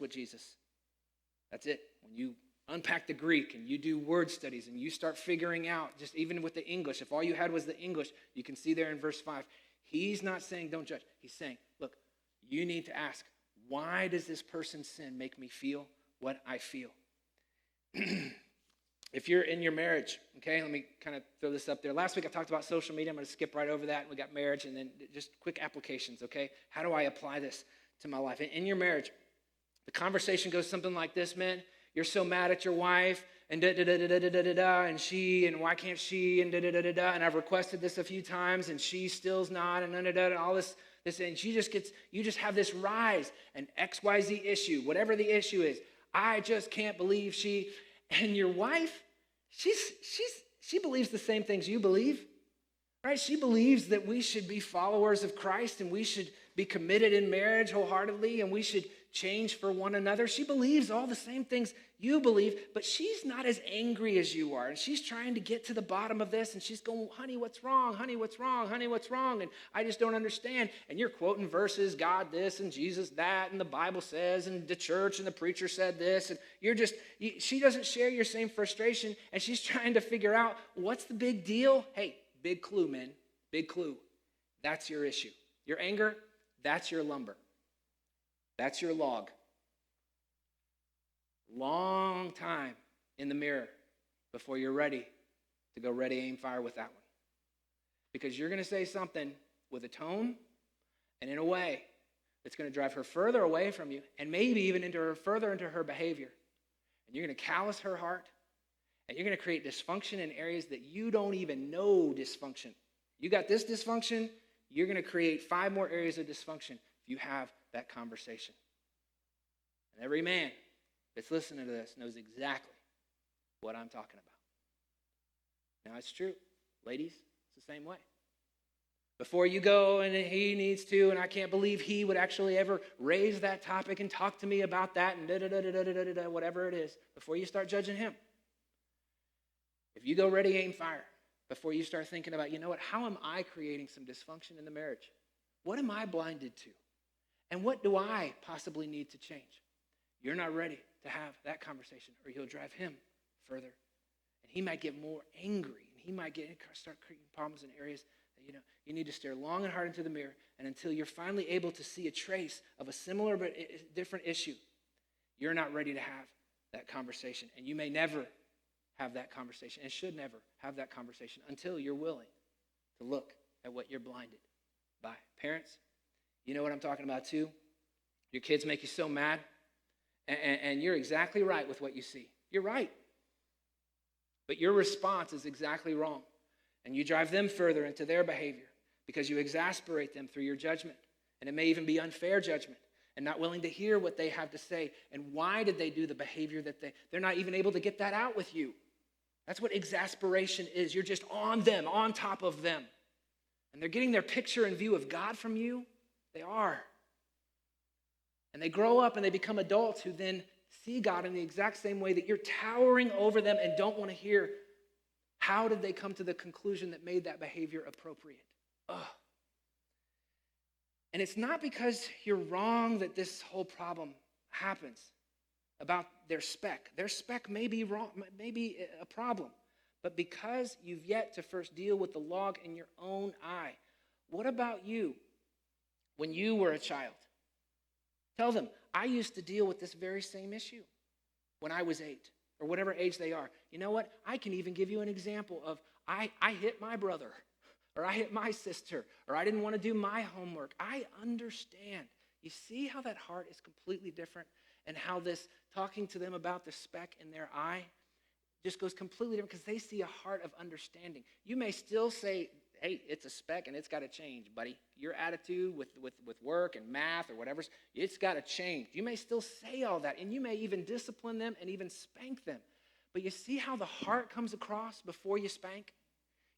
it. When you unpack the Greek and you do word studies and you start figuring out, just even with the English, if all you had was the English, you can see there in verse 5, he's not saying don't judge. He's saying, look, you need to ask, why does this person's sin make me feel what I feel? If you're in your marriage, okay, let me kind of throw this up there. Last week I talked about social media. I'm going to skip right over that. We got marriage and then just quick applications, okay? How do I apply this to my life? In your marriage, the conversation goes something like this, man. You're so mad at your wife and da-da-da-da-da-da-da-da, and she, and why can't she, and da-da-da-da-da, and I've requested this a few times, and she still's not, and da-da-da, and all this, and you just have this rise, an XYZ issue, whatever the issue is. I just can't believe she, and your wife, she believes the same things you believe, right? She believes that we should be followers of Christ and we should be committed in marriage wholeheartedly and we should change for one another. She believes all the same things you believe, but she's not as angry as you are. And she's trying to get to the bottom of this and she's going, honey, what's wrong? Honey, what's wrong? Honey, what's wrong? And I just don't understand. And you're quoting verses, God this and Jesus that, and the Bible says, and the church and the preacher said this. And she doesn't share your same frustration and she's trying to figure out what's the big deal. Hey, big clue, man, big clue. That's your issue. Your anger, that's your lumber. That's your log. Long time in the mirror before you're ready to go ready, aim, fire with that one. Because you're going to say something with a tone and in a way that's going to drive her further away from you and maybe even further into her behavior. And you're going to callous her heart and you're going to create dysfunction in areas that you don't even know dysfunction. You got this dysfunction, you're going to create 5 more areas of dysfunction if you have that conversation. And every man that's listening to this knows exactly what I'm talking about. Now, it's true. Ladies, it's the same way. Before you go, and he needs to, and I can't believe he would actually ever raise that topic and talk to me about that, and da-da-da-da-da-da-da, whatever it is, before you start judging him. If you go ready, aim, fire, before you start thinking about, you know what, how am I creating some dysfunction in the marriage? What am I blinded to? And what do I possibly need to change? You're not ready to have that conversation, or you'll drive him further. And he might get more angry, and he might start creating problems in areas that, you need to stare long and hard into the mirror, and until you're finally able to see a trace of a similar but different issue, you're not ready to have that conversation. And you may never have that conversation, and should never have that conversation until you're willing to look at what you're blinded by. Parents, you know what I'm talking about too? Your kids make you so mad, and you're exactly right with what you see. You're right. But your response is exactly wrong. And you drive them further into their behavior because you exasperate them through your judgment. And it may even be unfair judgment and not willing to hear what they have to say. And why did they do the behavior that they're not even able to get that out with you? That's what exasperation is. You're just on them, on top of them. And they're getting their picture and view of God from you. They are. And they grow up and they become adults who then see God in the exact same way that you're towering over them and don't want to hear. How did they come to the conclusion that made that behavior appropriate? Ugh. And it's not because you're wrong that this whole problem happens about their spec. Their spec may be wrong, may be a problem, but because you've yet to first deal with the log in your own eye. What about you when you were a child? Tell them, I used to deal with this very same issue when I was 8 or whatever age they are. You know what? I can even give you an example of I hit my brother, or I hit my sister, or I didn't want to do my homework. I understand. You see how that heart is completely different, and how this talking to them about the speck in their eye just goes completely different because they see a heart of understanding. You may still say, hey, it's a speck and it's got to change, buddy. Your attitude with work and math or whatever, it's got to change. You may still say all that, and you may even discipline them and even spank them. But you see how the heart comes across before you spank?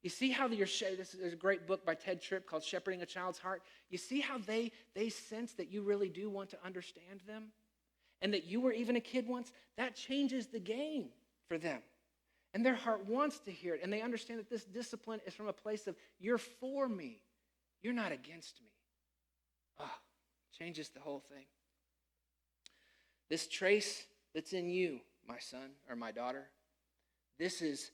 You see how there's a great book by Ted Tripp called Shepherding a Child's Heart. You see how they sense that you really do want to understand them and that you were even a kid once? That changes the game for them. And their heart wants to hear it. And they understand that this discipline is from a place of, you're for me. You're not against me. Changes the whole thing. This trace that's in you, my son or my daughter, this is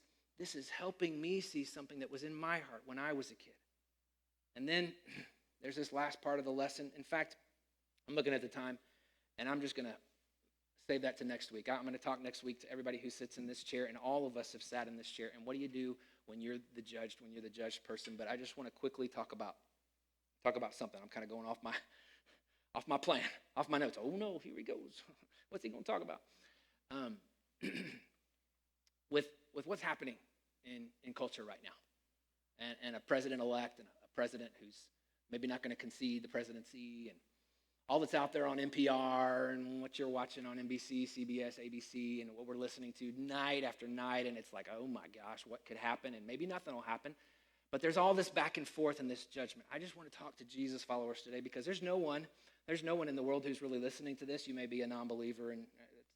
helping me see something that was in my heart when I was a kid. And then there's this last part of the lesson. In fact, I'm looking at the time, and I'm just going to save that to next week. I'm going to talk next week to everybody who sits in this chair, and all of us have sat in this chair. And what do you do when you're the judged person? But I just want to quickly talk about something. I'm kind of going off my plan, off my notes. Oh no, here he goes. What's he going to talk about? With what's happening in culture right now, and a president-elect and a president who's maybe not going to concede the presidency, and all that's out there on NPR and what you're watching on NBC, CBS, ABC, and what we're listening to night after night, and it's like, oh my gosh, what could happen? And maybe nothing will happen. But there's all this back and forth and this judgment. I just want to talk to Jesus followers today because there's no one in the world who's really listening to this. You may be a non-believer, and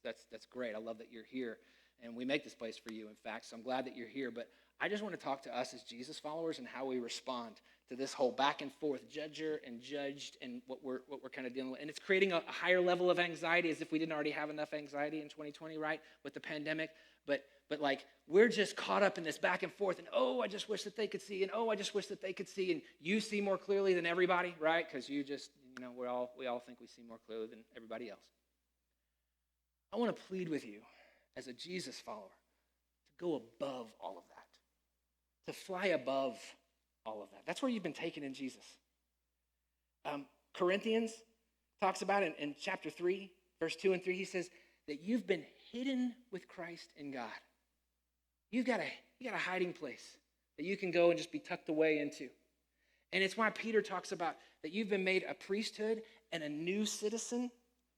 that's great. I love that you're here, and we make this place for you, in fact, so I'm glad that you're here. But I just want to talk to us as Jesus followers and how we respond to this whole back and forth, judger and judged, and what we're kind of dealing with. And it's creating a higher level of anxiety, as if we didn't already have enough anxiety in 2020, right, with the pandemic. But like, we're just caught up in this back and forth, and I just wish that they could see, and I just wish that they could see, and you see more clearly than everybody, right? Because you just, we all think we see more clearly than everybody else. I want to plead with you as a Jesus follower to go above all of that, to fly above all of that. That's where you've been taken in Jesus. Corinthians talks about it in chapter 3, verse 2 and 3. He says that you've been hidden with Christ in God. You got a hiding place that you can go and just be tucked away into. And it's why Peter talks about that you've been made a priesthood and a new citizen,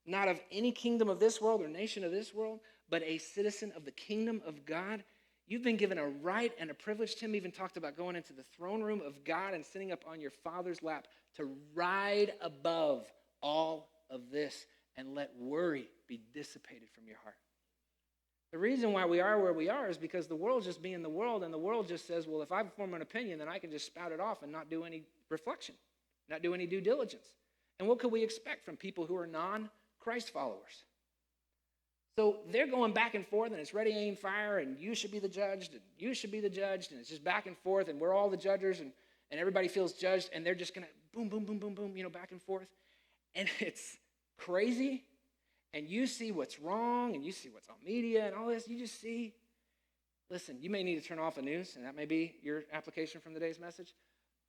not of any kingdom of this world or nation of this world, but a citizen of the kingdom of God. You've been given a right and a privilege. Tim even talked about going into the throne room of God and sitting up on your Father's lap to ride above all of this and let worry be dissipated from your heart. The reason why we are where we are is because the world's just being the world, and the world just says, well, if I form an opinion, then I can just spout it off and not do any reflection, not do any due diligence. And what could we expect from people who are non-Christ followers? So they're going back and forth, and it's ready, aim, fire, and you should be the judged, and you should be the judged, and it's just back and forth, and we're all the judges, and everybody feels judged, and they're just going to boom, boom, boom, boom, boom, back and forth. And it's crazy, and you see what's wrong, and you see what's on media and all this. You just see, listen, you may need to turn off the news, and that may be your application from today's message,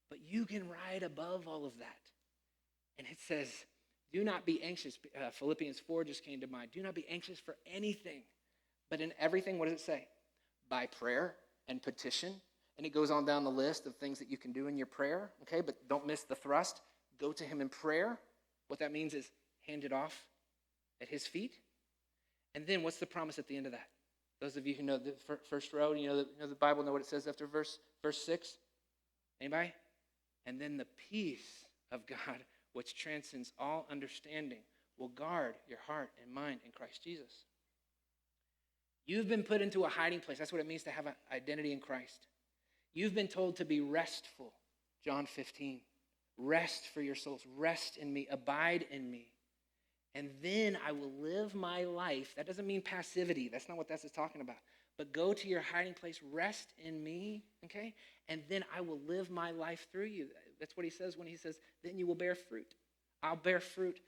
but you can ride above all of that. And it says, do not be anxious. Philippians 4 just came to mind. Do not be anxious for anything, but in everything, what does it say? By prayer and petition. And it goes on down the list of things that you can do in your prayer, okay? But don't miss the thrust. Go to him in prayer. What that means is hand it off at his feet. And then what's the promise at the end of that? Those of you who know the first row, you know the Bible, know what it says after verse 6? Anybody? And then the peace of God, which transcends all understanding, will guard your heart and mind in Christ Jesus. You've been put into a hiding place. That's what it means to have an identity in Christ. You've been told to be restful, John 15. Rest for your souls. Rest in me. Abide in me. And then I will live my life. That doesn't mean passivity. That's not what this is talking about. But go to your hiding place. Rest in me, okay? And then I will live my life through you. That's what he says when he says, then you will bear fruit. I'll bear fruit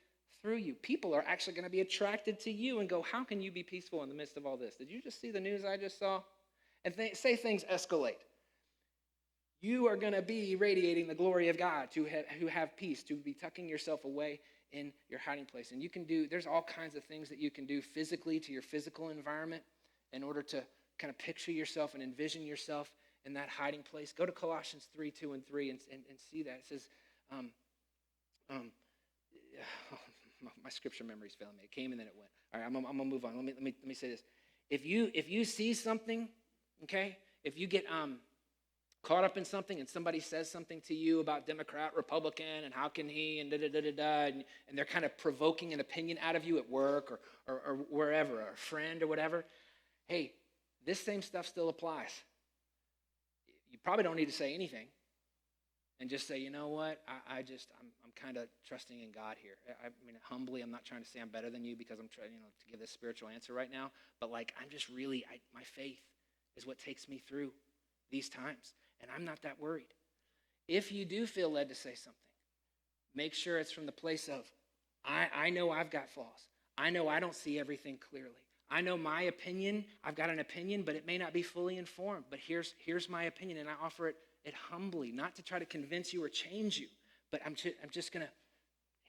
through you. People are actually going to be attracted to you and go, how can you be peaceful in the midst of all this? Did you just see the news I just saw? And say things escalate. You are going to be radiating the glory of God who have peace, to be tucking yourself away in your hiding place. And there's all kinds of things that you can do physically to your physical environment in order to kind of picture yourself and envision yourself in that hiding place. Go to Colossians 3:2 and 3 and see that. It says, my scripture memory's failing me. It came and then it went. All right, I'm gonna move on. Let me say this. If you see something, okay, if you get caught up in something and somebody says something to you about Democrat, Republican, and how can he, and and they're kind of provoking an opinion out of you at work or wherever, or a friend or whatever, hey, this same stuff still applies. You probably don't need to say anything and just say, you know what, I'm kind of trusting in God here. I mean, humbly, I'm not trying to say I'm better than you because I'm trying, to give this spiritual answer right now, but I'm just really, my faith is what takes me through these times. And I'm not that worried. If you do feel led to say something, make sure it's from the place of, I know I've got flaws. I know I don't see everything clearly. I know my opinion, I've got an opinion, but it may not be fully informed. But here's my opinion, and I offer it humbly, not to try to convince you or change you. But I'm just going to,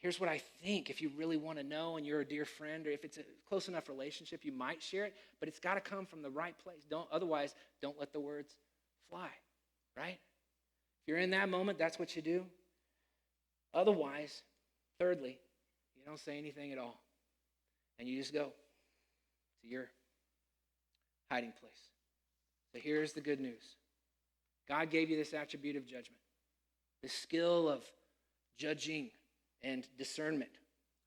here's what I think. If you really want to know and you're a dear friend, or if it's a close enough relationship, you might share it. But it's got to come from the right place. Otherwise, don't let the words fly. Right? If you're in that moment, that's what you do. Otherwise, thirdly, you don't say anything at all. And you just go to your hiding place. So here's the good news. God gave you this attribute of judgment, this skill of judging and discernment.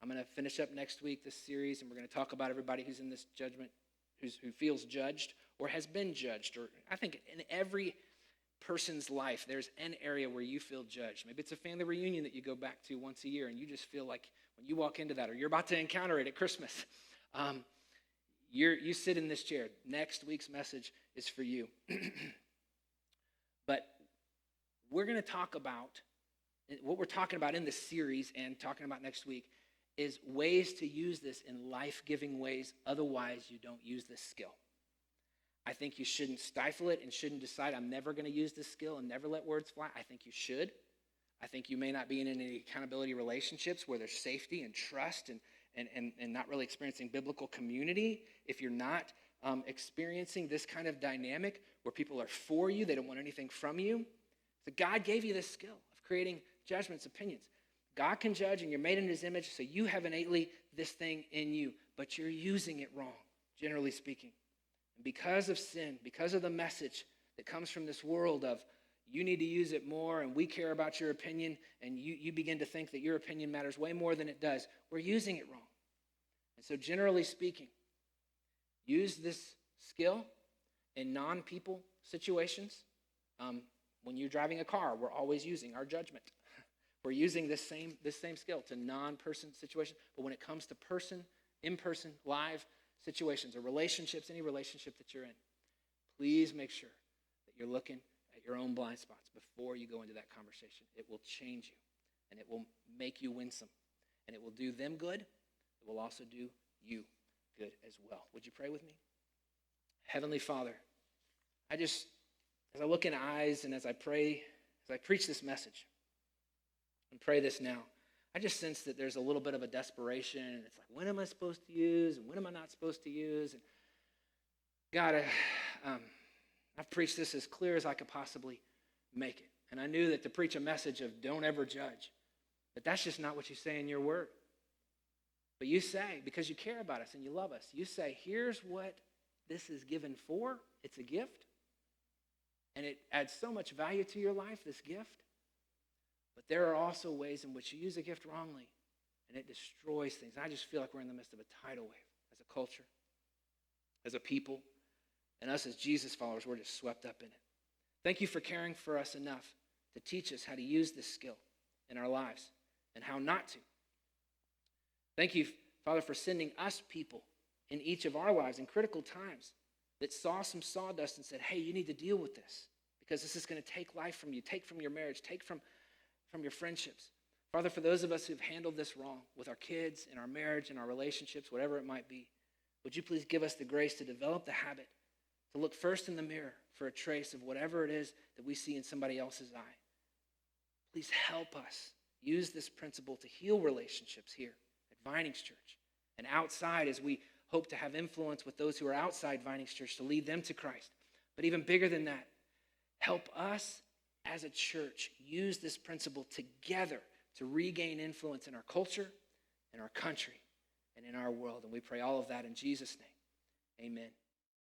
I'm going to finish up next week this series, and we're going to talk about everybody who's in this judgment, who feels judged or has been judged. Or I think in every person's life, there's an area where you feel judged. Maybe it's a family reunion that you go back to once a year, and you just feel like when you walk into that, or you're about to encounter it at Christmas, you sit in this chair. Next week's message is for you. But we're going to talk about, what we're talking about in this series and talking about next week is ways to use this in life-giving ways. Otherwise, you don't use this skill. I think you shouldn't stifle it and shouldn't decide, I'm never going to use this skill and never let words fly. I think you should. I think you may not be in any accountability relationships where there's safety and trust and not really experiencing biblical community. If you're not experiencing this kind of dynamic where people are for you, they don't want anything from you. So God gave you this skill of creating judgments, opinions. God can judge, and you're made in his image, so you have innately this thing in you, but you're using it wrong, generally speaking. And because of sin, because of the message that comes from this world of you need to use it more and we care about your opinion and you begin to think that your opinion matters way more than it does, we're using it wrong. And so generally speaking, use this skill in non-people situations. When you're driving a car, we're always using our judgment. We're using this same skill to non-person situations. But when it comes to person, in-person, live situations or relationships, any relationship that you're in, please make sure that you're looking at your own blind spots before you go into that conversation. It will change you, and it will make you winsome, and it will do them good. It will also do you good as well. Would you pray with me? Heavenly Father, as I look in eyes and as I pray, as I preach this message and pray this now, I just sense that there's a little bit of a desperation. And it's like, when am I supposed to use and when am I not supposed to use? And God, I've preached this as clear as I could possibly make it. And I knew that to preach a message of don't ever judge, but that's just not what you say in your word. But you say, because you care about us and you love us, you say, here's what this is given for. It's a gift. And it adds so much value to your life, this gift. But there are also ways in which you use a gift wrongly, and it destroys things. I just feel like we're in the midst of a tidal wave as a culture, as a people, and us as Jesus followers, we're just swept up in it. Thank you for caring for us enough to teach us how to use this skill in our lives and how not to. Thank you, Father, for sending us people in each of our lives in critical times that saw some sawdust and said, hey, you need to deal with this because this is going to take life from you, take from your marriage, take from your friendships. Father, for those of us who've handled this wrong with our kids, in our marriage, in our relationships, whatever it might be, would you please give us the grace to develop the habit to look first in the mirror for a trace of whatever it is that we see in somebody else's eye. Please help us use this principle to heal relationships here at Vinings Church and outside as we hope to have influence with those who are outside Vinings Church to lead them to Christ. But even bigger than that, help us as a church use this principle together to regain influence in our culture, in our country, and in our world. And we pray all of that in Jesus' name. Amen.